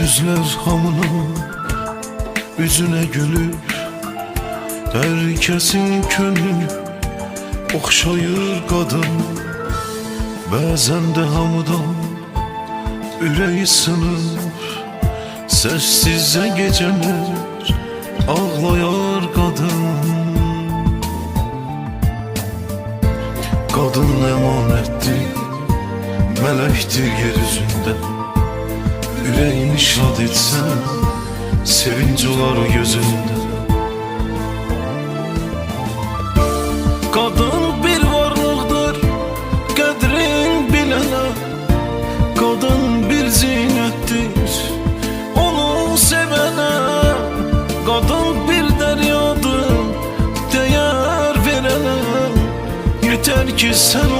Yüzler hamının üzüne gülür, herkesin könlünü okşayır kadın. Bazen de hamıdan üreği sınır, sessizce geceler ağlayar kadın. Kadın emanettir, melektir yeryüzünde. Yüreğini şad etsen, sevinç olar o gözünde. Kadın bir varlıqdır, qədrin bilənə. Kadın bir zinettir, onu sevene. Kadın bir deryadır, değer verene. Yeter ki sen